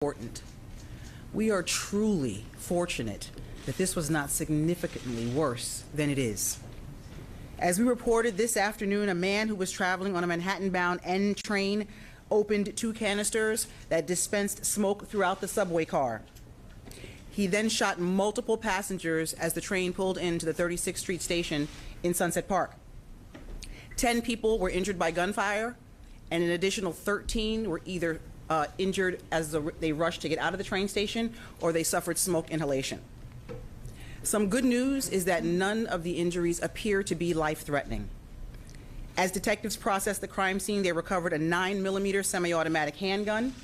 important. We are truly fortunate that this was not significantly worse than it is. As we reported this afternoon, a man who was traveling on a Manhattan-bound N train opened 2 canisters that dispensed smoke throughout the subway car. He then shot multiple passengers as the train pulled into the 36th Street station in Sunset Park. 10 people were injured by gunfire, and an additional 13 were either injured as they rushed to get out of the train station, or they suffered smoke inhalation. Some good news is that none of the injuries appear to be life-threatening. As detectives processed the crime scene, they recovered a 9mm semi-automatic handgun,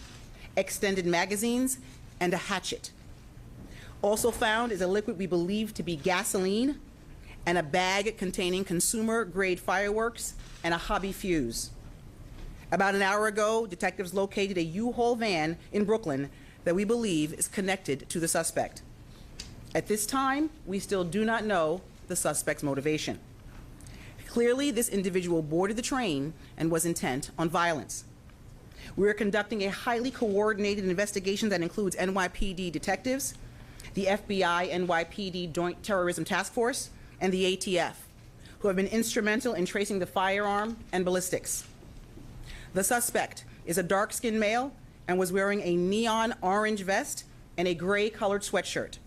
extended magazines, and a hatchet. Also found is a liquid we believe to be gasoline and a bag containing consumer-grade fireworks and a hobby fuse. About an hour ago, detectives located a U-Haul van in Brooklyn that we believe is connected to the suspect. At this time, we still do not know the suspect's motivation. Clearly, this individual boarded the train and was intent on violence. We are conducting a highly coordinated investigation that includes NYPD detectives, the FBI NYPD Joint Terrorism Task Force, and the ATF, who have been instrumental in tracing the firearm and ballistics. The suspect is a dark-skinned male and was wearing a neon orange vest and a gray-colored sweatshirt.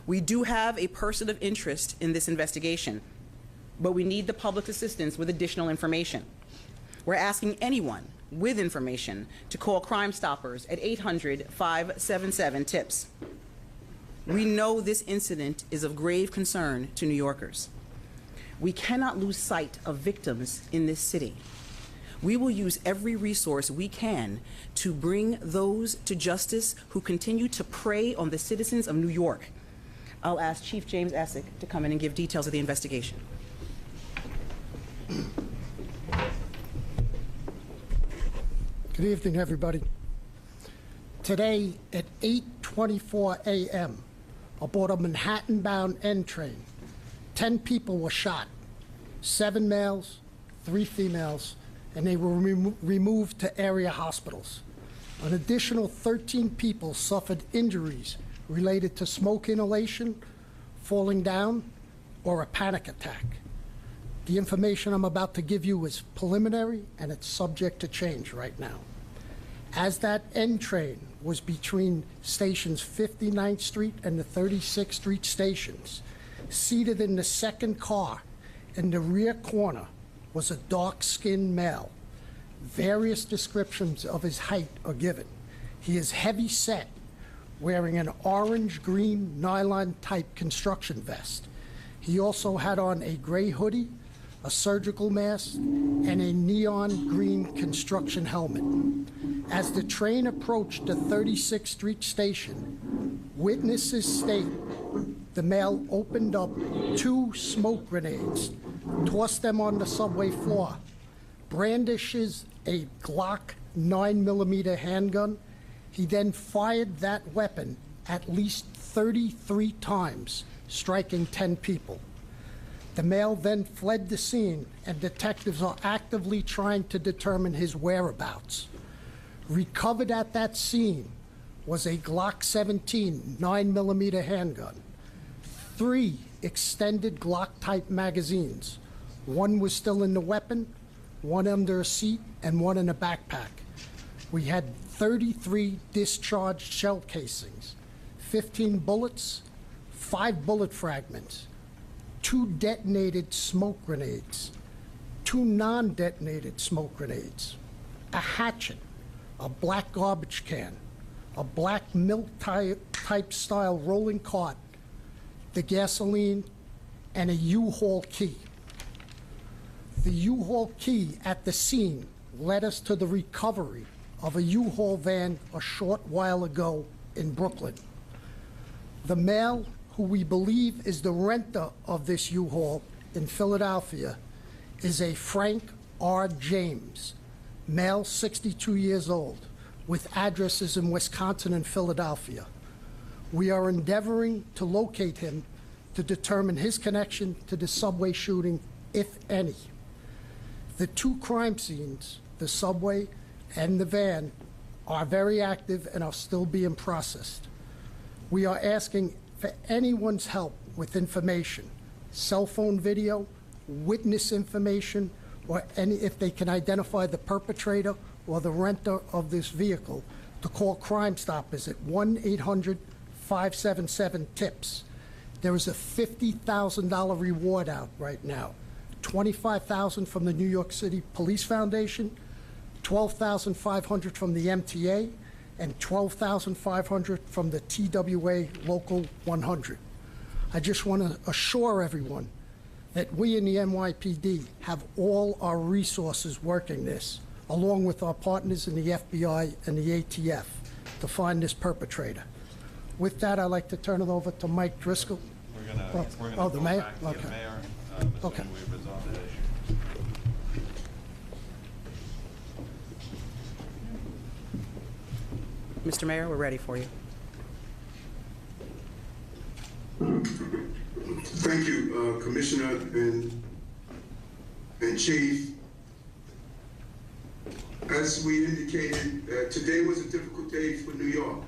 We do have a person of interest in this investigation, but we need the public's assistance with additional information. We're asking anyone with information to call Crime Stoppers at 800-577-TIPS. We know this incident is of grave concern to New Yorkers. We cannot lose sight of victims in this city. We will use every resource we can to bring those to justice who continue to prey on the citizens of New York. I'll ask Chief James Essick to come in and give details of the investigation. Good evening, everybody. Today at 8:24 a.m., aboard a Manhattan-bound N train, 10 people were shot, 7 males, 3 females, and they were removed to area hospitals. An additional 13 people suffered injuries related to smoke inhalation, falling down, or a panic attack. The information I'm about to give you is preliminary, and it's subject to change right now. As that N train was between stations 59th Street and the 36th Street stations, seated in the second car in the rear corner was a dark-skinned male. Various descriptions of his height are given. He is heavy-set, wearing an orange-green nylon-type construction vest. He also had on a gray hoodie, a surgical mask, and a neon green construction helmet. As the train approached the 36th Street station, witnesses state the male opened up 2 smoke grenades, tossed them on the subway floor, brandishes a Glock 9mm handgun. He then fired that weapon at least 33 times, striking 10 people. The male then fled the scene, and detectives are actively trying to determine his whereabouts. Recovered at that scene was a Glock 17 9mm handgun, 3 extended Glock-type magazines. 1 was still in the weapon, 1 under a seat, and 1 in a backpack. We had 33 discharged shell casings, 15 bullets, 5 bullet fragments, 2 detonated smoke grenades, 2 non-detonated smoke grenades, a hatchet, a black garbage can, a black milk-type style rolling cart, the gasoline, and a U-Haul key. The U-Haul key at the scene led us to the recovery of a U-Haul van a short while ago in Brooklyn. The male, who we believe is the renter of this U-Haul in Philadelphia, is a Frank R. James, male, 62 years old, with addresses in Wisconsin and Philadelphia. We are endeavoring to locate him to determine his connection to the subway shooting, if any. The 2 crime scenes, the subway and the van, are very active and are still being processed. We are asking for anyone's help with information, cell phone video, witness information, or if they can identify the perpetrator or the renter of this vehicle, to call Crime Stoppers at 1-800-577-TIPS. There is a $50,000 reward out right now. $25,000 from the New York City Police Foundation, $12,500 from the MTA, and $12,500 from the TWA Local 100. I just want to assure everyone that we in the NYPD have all our resources working this, along with our partners in the FBI and the ATF, to find this perpetrator. With that, I'd like to turn it over to Mike Driscoll. We're gonna Oh, the go mayor? back to Okay. the mayor, Okay. assuming we've resolved that issue. Mr. Mayor, we're ready for you. Thank you, Commissioner and Chief. As we indicated, today was a difficult day for New York.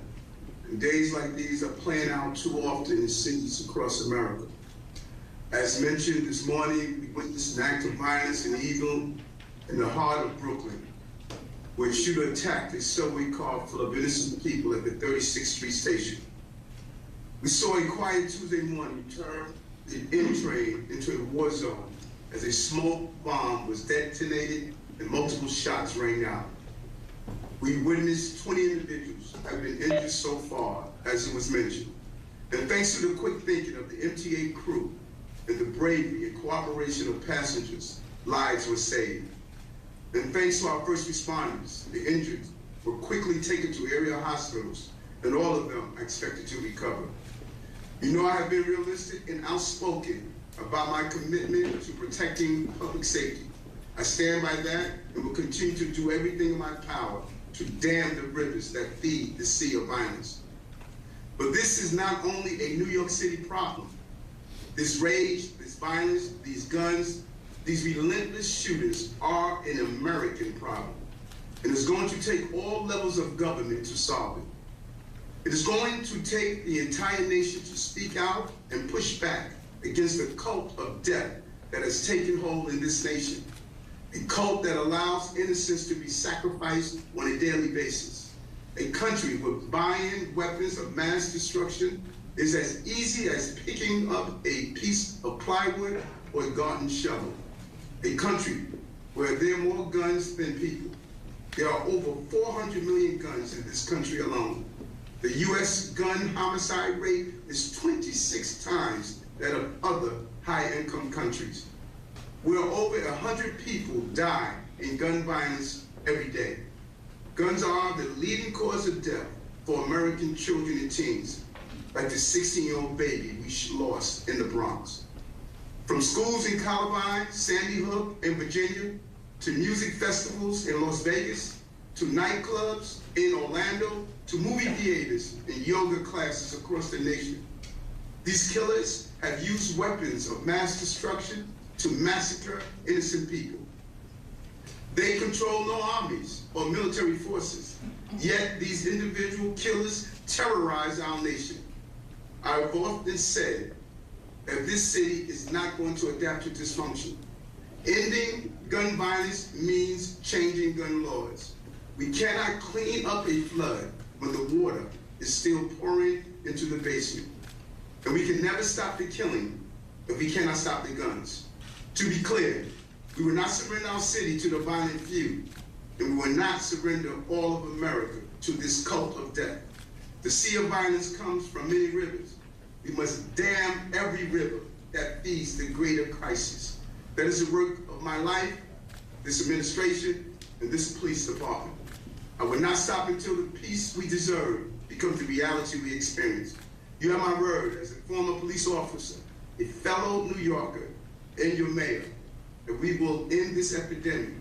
And days like these are playing out too often in cities across America. As mentioned this morning, we witnessed an act of violence and evil in the heart of Brooklyn, where a shooter attacked a subway car full of innocent people at the 36th Street station. We saw a quiet Tuesday morning turn the N train into a war zone as a smoke bomb was detonated and multiple shots rang out. We witnessed 20 individuals have been injured so far, as it was mentioned. And thanks to the quick thinking of the MTA crew and the bravery and cooperation of passengers, lives were saved. And thanks to our first responders, the injured were quickly taken to area hospitals, and all of them are expected to recover. You know, I have been realistic and outspoken about my commitment to protecting public safety. I stand by that and will continue to do everything in my power to dam the rivers that feed the sea of violence. But this is not only a New York City problem. This rage, this violence, these guns, these relentless shooters are an American problem. And it's going to take all levels of government to solve it. It is going to take the entire nation to speak out and push back against the cult of death that has taken hold in this nation. A cult that allows innocents to be sacrificed on a daily basis. A country where buying weapons of mass destruction is as easy as picking up a piece of plywood or a garden shovel. A country where there are more guns than people. There are over 400 million guns in this country alone. The U.S. gun homicide rate is 26 times that of other high-income countries, where over 100 people die in gun violence every day. Guns are the leading cause of death for American children and teens, like the 16-year-old baby we lost in the Bronx. From schools in Columbine, Sandy Hook, and Virginia, to music festivals in Las Vegas, to nightclubs in Orlando, to movie theaters and yoga classes across the nation. These killers have used weapons of mass destruction to massacre innocent people. They control no armies or military forces, yet these individual killers terrorize our nation. I have often said that this city is not going to adapt to dysfunction. Ending gun violence means changing gun laws. We cannot clean up a flood when the water is still pouring into the basement. And we can never stop the killing if we cannot stop the guns. To be clear, we will not surrender our city to the violent few, and we will not surrender all of America to this cult of death. The sea of violence comes from many rivers. We must dam every river that feeds the greater crisis. That is the work of my life, this administration, and this police department. I will not stop until the peace we deserve becomes the reality we experience. You have my word as a former police officer, a fellow New Yorker, and your mayor, that we will end this epidemic,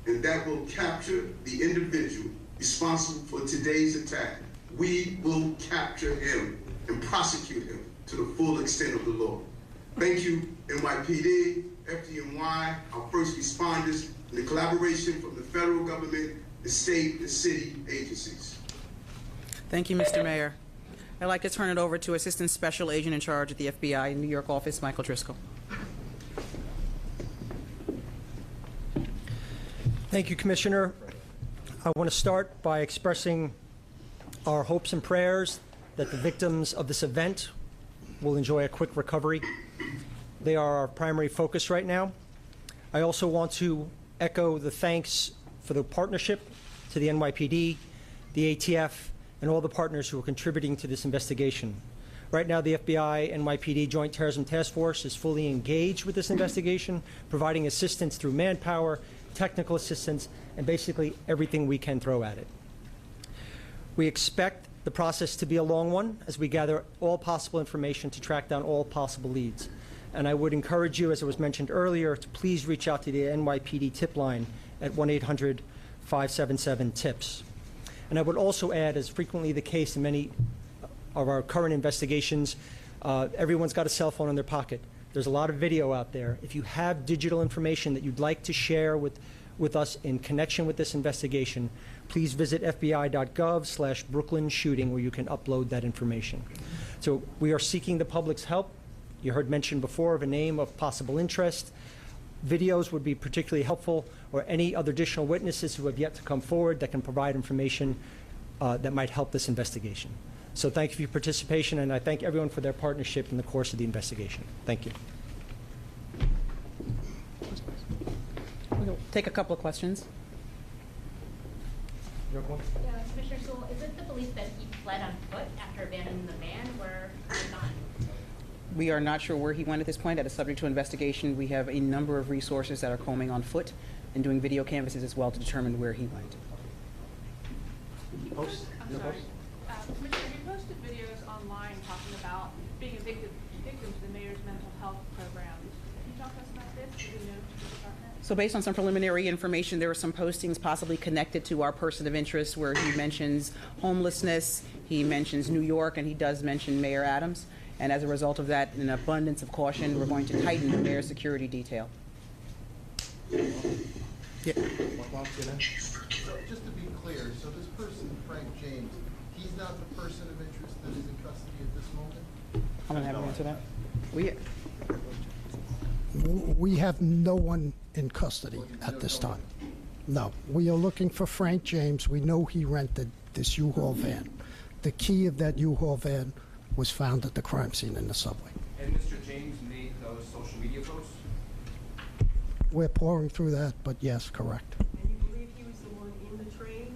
and that will capture the individual responsible for today's attack. We will capture him and prosecute him to the full extent of the law. Thank you, NYPD, FDNY, our first responders, and the collaboration from the federal government, the state, the city agencies. Thank you, Mr. Mayor. I'd like to turn it over to Assistant Special Agent in Charge at the FBI New York office, Michael Driscoll. Thank you, Commissioner. I want to start by expressing our hopes and prayers that the victims of this event will enjoy a quick recovery. They are our primary focus right now. I also want to echo the thanks for the partnership to the NYPD, the ATF, and all the partners who are contributing to this investigation. Right now, the FBI NYPD Joint Terrorism Task Force is fully engaged with this investigation, providing assistance through manpower, technical assistance, and basically everything we can throw at it. We expect the process to be a long one as we gather all possible information to track down all possible leads. And I would encourage you, as it was mentioned earlier, to please reach out to the NYPD tip line at 1-800-577-TIPS. And I would also add, as frequently the case in many of our current investigations, everyone's got a cell phone in their pocket. There's a lot of video out there. If you have digital information that you'd like to share with us in connection with this investigation, please visit fbi.gov/Brooklyn shooting, where you can upload that information. So we are seeking the public's help. You heard mentioned before of a name of possible interest. Videos would be particularly helpful, or any other additional witnesses who have yet to come forward that can provide information that might help this investigation. So thank you for your participation, and I thank everyone for their partnership in the course of the investigation. Thank you. We'll take a couple of questions. Yeah, Commissioner Sewell, is it the belief that he fled on foot after abandoning the van, or not? We are not sure where he went at this point. That is subject to investigation. We have a number of resources that are combing on foot and doing video canvases as well to determine where he went. I'm sorry. Commissioner, you posted videos online talking about being a victim to the mayor's mental health programs. Can you talk to us about this? Do we know to the department? So based on some preliminary information, there are some postings possibly connected to our person of interest where he mentions homelessness, he mentions New York, and he does mention Mayor Adams. And as a result of that, in an abundance of caution, we're going to tighten the mayor's security detail. Yeah. So just to be clear, so this person, Frank James, he's not the person of interest that is in custody at this moment? I'm going to have him answer that. We have no one in custody at this time. No. We are looking for Frank James. We know he rented this U-Haul van. The key of that U-Haul van was found at the crime scene in the subway. And Mr. James made those social media posts? We're pouring through that, but yes, correct. And you believe he was the one in the train?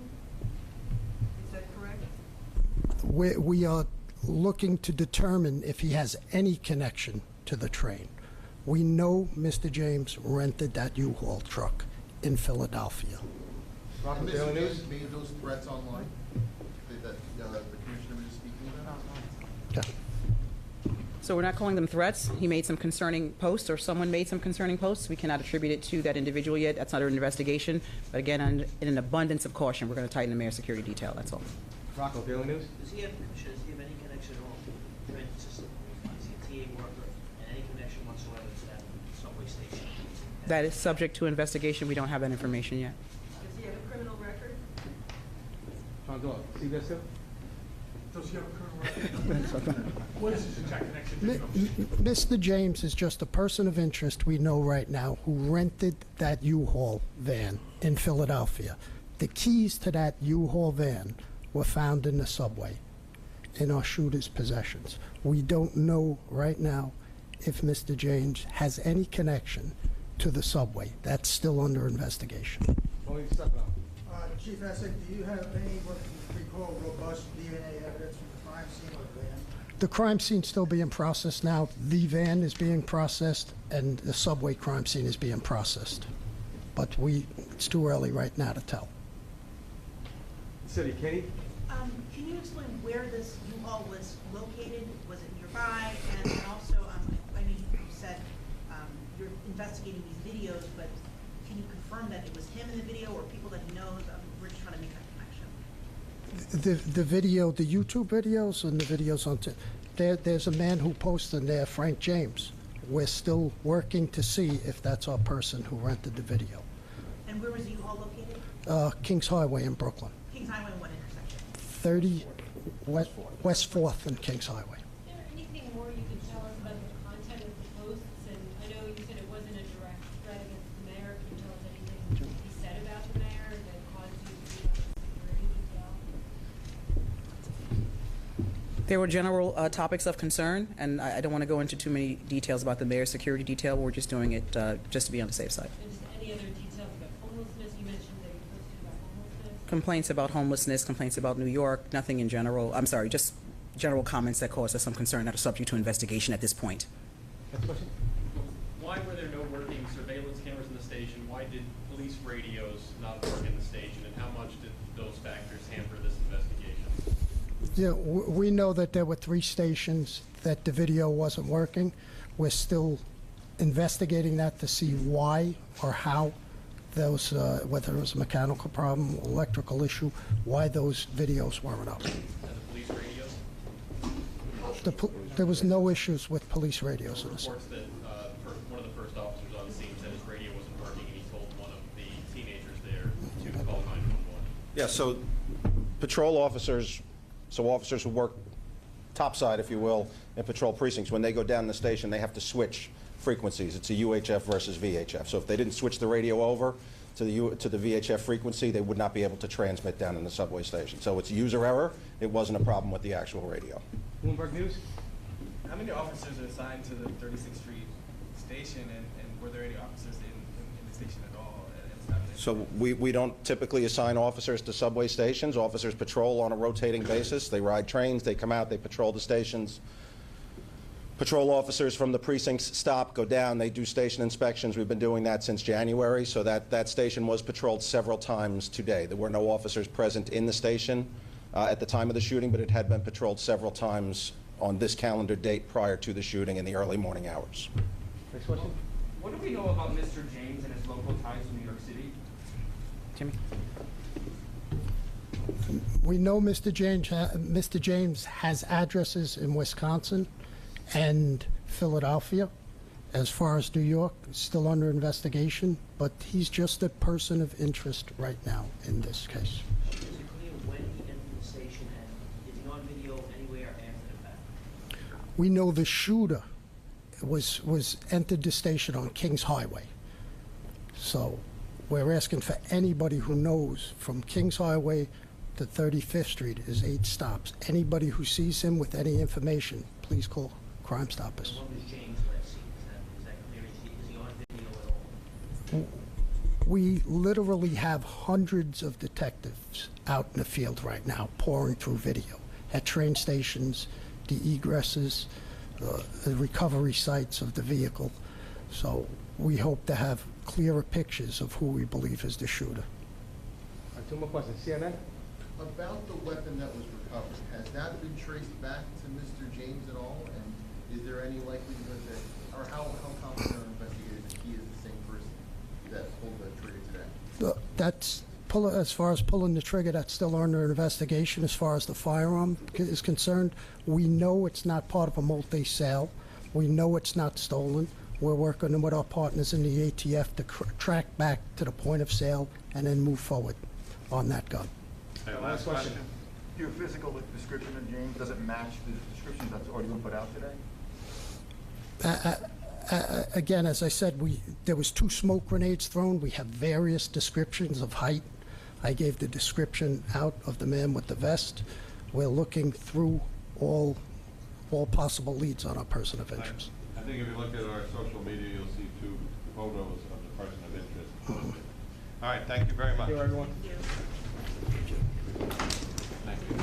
Is that correct? We are looking to determine if he has any connection to the train. We know Mr. James rented that U-Haul truck in Philadelphia. And Mr. James made those threats online that the commissioner was speaking about? Yeah. So we're not calling them threats. He made some concerning posts, or someone made some concerning posts. We cannot attribute it to that individual yet. That's under investigation. But again, in an abundance of caution, we're going to tighten the mayor's security detail. That's all. Rocco, Daily News? Does he have any connection at all to the transit system? Is he a TA worker and any connection whatsoever to that subway station? That is subject to investigation. We don't have that information yet. Does he have a criminal record? John Doyle, CBS 2? Does he have a criminal record? What is his exact connection? Mr. James is just a person of interest we know right now who rented that U-Haul van in Philadelphia. The keys to that U-Haul van were found in the subway in our shooter's possessions. We don't know right now if Mr. James has any connection to the subway. That's still under investigation. Chief Essig, do you have any what we call robust DNA evidence from the crime scene of the van? The crime scene's still being processed now. The van is being processed, and the subway crime scene is being processed. But it's too early right now to tell. City, Katie? Can you explain where this U-Haul was located? Was it nearby? And also, I mean, you said you're investigating these videos, but can you confirm that it was him in the video or people that he knows? We're just trying to make that connection. The video, the YouTube videos and the videos on there's a man who posted there, Frank James. We're still working to see if that's our person who rented the video. And where was the U-Haul located? Kings Highway in Brooklyn. Kings Highway, what intersection? 30 West 4th and Kings Highway. Is there anything more you can tell us about the content of the posts? And I know you said it wasn't a direct threat against the mayor. Can you tell us anything he said about the mayor that caused you to be on security detail? There were general topics of concern, and I don't want to go into too many details about the mayor's security detail. We're just doing it just to be on the safe side. And just any other details about homelessness? You mentioned that you posted about homelessness. Complaints about homelessness, complaints about New York, nothing in general. I'm sorry, just general comments that cause us some concern that are subject to investigation at this point. Next question. Why were there no working surveillance cameras in the station? Why did police radios not work in the station? And how much did those factors hamper this investigation? Yeah, we know that there were 3 stations that the video wasn't working. We're still investigating that to see why or how those, whether it was a mechanical problem, electrical issue, why those videos weren't up. And the police radios? There was no issues with police radios. There were reports that one of the first officers on the scene said his radio wasn't working, and he told one of the teenagers there to call 911. Yeah, so patrol officers, so officers who work topside, if you will, in patrol precincts, when they go down the station, they have to switch frequencies. It's a UHF versus VHF. So if they didn't switch the radio over to the VHF frequency, they would not be able to transmit down in the subway station. So it's user error. It wasn't a problem with the actual radio. Bloomberg News. How many officers are assigned to the 36th Street station, and were there any officers in the station at all? So we don't typically assign officers to subway stations. Officers patrol on a rotating basis. They ride trains, they come out, they patrol the stations. Patrol officers from the precincts stop, go down, they do station inspections. We've been doing that since January, so that station was patrolled several times today. There were no officers present in the station at the time of the shooting, but it had been patrolled several times on this calendar date prior to the shooting in the early morning hours. Next question. What do we know about Mr. James and his local ties to New York City? Jimmy? We know Mr. James has addresses in Wisconsin and Philadelphia. As far as New York, it's still under investigation, but he's just a person of interest right now in this case. Is it clear when he entered the station, and is he on video anywhere after the fact? We know the shooter was entered the station on Kings Highway. So we're asking for anybody who knows from Kings Highway to 35th Street is 8 stops. Anybody who sees him with any information, please call Crime Stoppers. When was James last seen? Is that clear? Is he on video at all? We literally have hundreds of detectives out in the field right now pouring through video at train stations, the egresses, the recovery sites of the vehicle. So we hope to have clearer pictures of who we believe is the shooter. 2 more questions. CNN. About the weapon that was recovered, has that been traced back to Mr. James at all? And is there any likelihood that, or how confident are investigators that he is the same person that pulled the trigger today? As far as pulling the trigger, that's still under investigation. As far as the firearm is concerned, we know it's not part of a multi-sale. We know it's not stolen. We're working with our partners in the ATF to track back to the point of sale and then move forward on that gun. Okay, last question. Your physical description of James, does it match the description that's already been put out today? Again, as I said, there was 2 smoke grenades thrown. We have various descriptions of height. I gave the description out of the man with the vest. We're looking through all possible leads on our person of interest. I think if you look at our social media, you'll see 2 photos of the person of interest. All right, thank you very much. Thank you, everyone. Thank you.